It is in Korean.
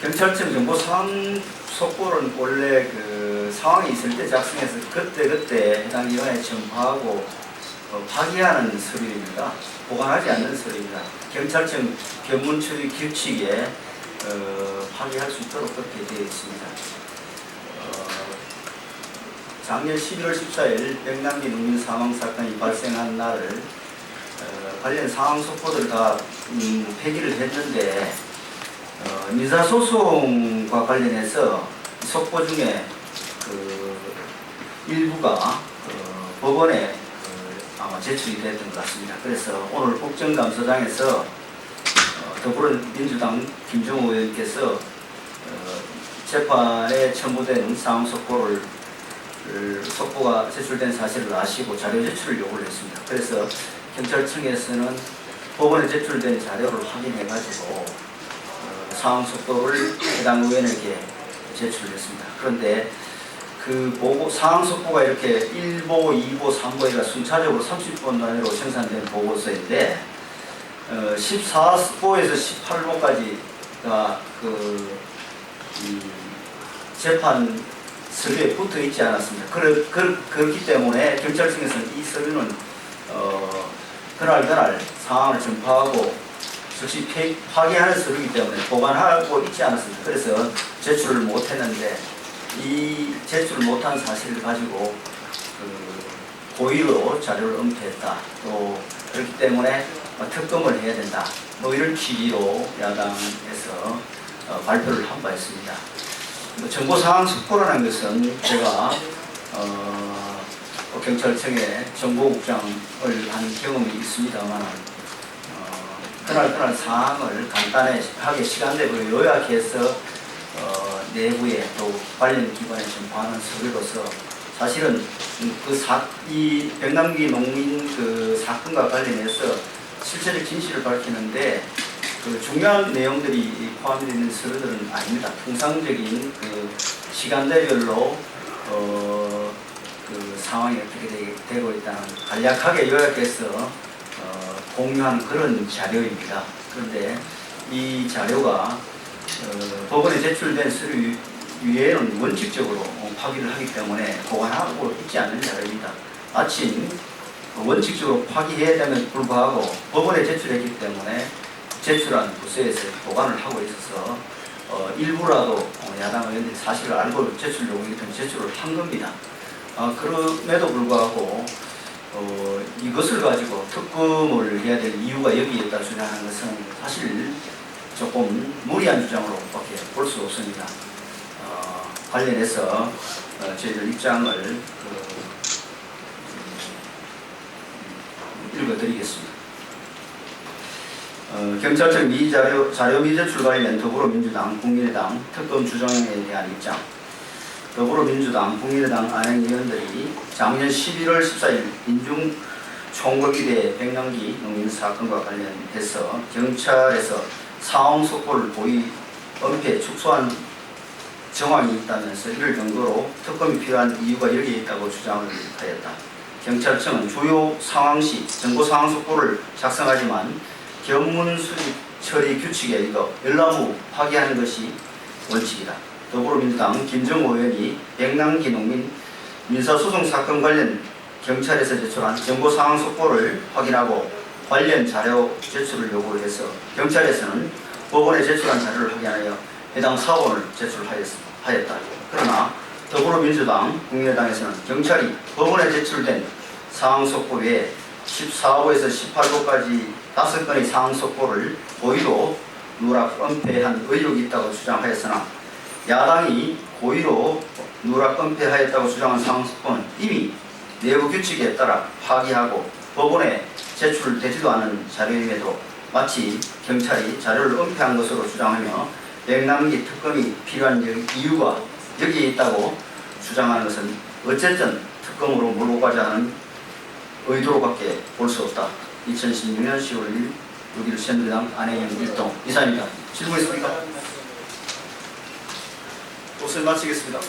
경찰청 정보 상황 속보는 원래 그 상황이 있을 때 작성해서 그때 해당 기관에 전파하고 파기하는 서류입니다. 보관하지 않는 서류입니다. 경찰청 견문 처리 규칙에 파기할 수 있도록 그렇게 되어 있습니다. 작년 11월 14일 백남기 농민 사망 사건이 발생한 날을 관련 상황 속보들 다 폐기를 했는데 민사소송과 관련해서 속보 중에 일부가 법원에 아마 제출이 됐던 것 같습니다. 그래서 오늘 국정감사장에서 더불어민주당 김정우 의원께서 재판에 첨부된 상황 속보가 제출된 사실을 아시고 자료 제출을 요구를 했습니다. 그래서 경찰청에서는 법원에 제출된 자료를 확인해가지고 상황 속보를 해당 의원에게 제출했습니다. 그런데 그 상황 속보가 이렇게 1보, 2보, 3보가 순차적으로 30분 단위로 생산된 보고서인데 14보에서 18보까지가 이 재판 서류에 붙어 있지 않았습니다. 그렇기 때문에 경찰청에서는 이 서류는 그날 상황을 전파하고 즉시 파기하는 서류이기 때문에 보관하고 있지 않았습니다. 그래서 제출을 못했는데 이 제출을 못한 사실을 가지고 고의로 자료를 은폐했다. 또 그렇기 때문에 특검을 해야 된다. 이런 취지로 야당에서 발표를 한 바 있습니다. 정보상황 속보라는 것은 제가 경찰청의 정보국장을 한 경험이 있습니다만 그날 사항을 간단하게 시간대로 요약해서 내부에 또 관련 기관에 전파하는 서류로서 사실은 이 백남기 농민 사건과 관련해서 실체적 진실을 밝히는데 중요한 내용들이 포함되어 있는 서류들은 아닙니다. 통상적인 시간대별로 상황이 어떻게 되고 있다는 간략하게 요약해서 공유한 그런 자료입니다. 그런데 이 자료가 법원에 제출된 서류 위에는 원칙적으로 파기를 하기 때문에 보관하고 있지 않는 자료입니다. 마침 원칙적으로 파기해야 됨에도 불구하고 법원에 제출했기 때문에 제출한 부서에서 보관을 하고 있어서 일부라도 야당 의원들이 사실을 알고 제출 요구이기 때문에 제출을 한 겁니다. 그럼에도 불구하고 이것을 가지고 특검을 해야 될 이유가 여기에 있다 주장하는 것은 사실 조금 무리한 주장으로밖에 볼 수 없습니다. 관련해서 저희들 입장을 읽어드리겠습니다. 경찰청 자료 미제출 관련 더불어민주당, 국민의당 특검 주장에 대한 입장. 더불어민주당, 국민의당 안행위원들이 작년 11월 14일 인중 총궐기대 백남기 농민 사건과 관련해서 경찰에서 상황 속보를 고의 은폐, 축소한 정황이 있다면서 이를 근거로 특검이 필요한 이유가 여기에 있다고 주장을 하였다. 경찰청은 주요 상황 시 정보 상황 속보를 작성하지만 견문 수집 처리 규칙에 의거 열람 후 파기하는 것이 원칙이다. 더불어민주당 김정우 의원이 백남기 농민 민사소송 사건 관련 경찰에서 제출한 정보 상황 속보를 확인하고 관련 자료 제출을 요구해서 경찰에서는 법원에 제출한 자료를 확인하여 해당 사본을 제출하였다. 그러나 더불어민주당, 국민의당에서는 경찰이 법원에 제출된 상황 속보 외에 14호에서 18호까지 5건의 상황 속보를 고의로 누락 은폐한 의혹이 있다고 주장하였으나 야당이 고의로 누락 은폐하였다고 주장한 상황 속보는 이미 내부 규칙에 따라 파기하고 법원에 제출되지도 않은 자료임에도 마치 경찰이 자료를 은폐한 것으로 주장하며 백남기 특검이 필요한 이유가 여기에 있다고 주장하는 것은 어쨌든 특검으로 몰고 가자 하는 의도로밖에 볼 수 없다. 2016년 10월 1일 6일 새누리당 안혜영 일동 이사입니다. 질문 있습니까? 토론 마치겠습니다.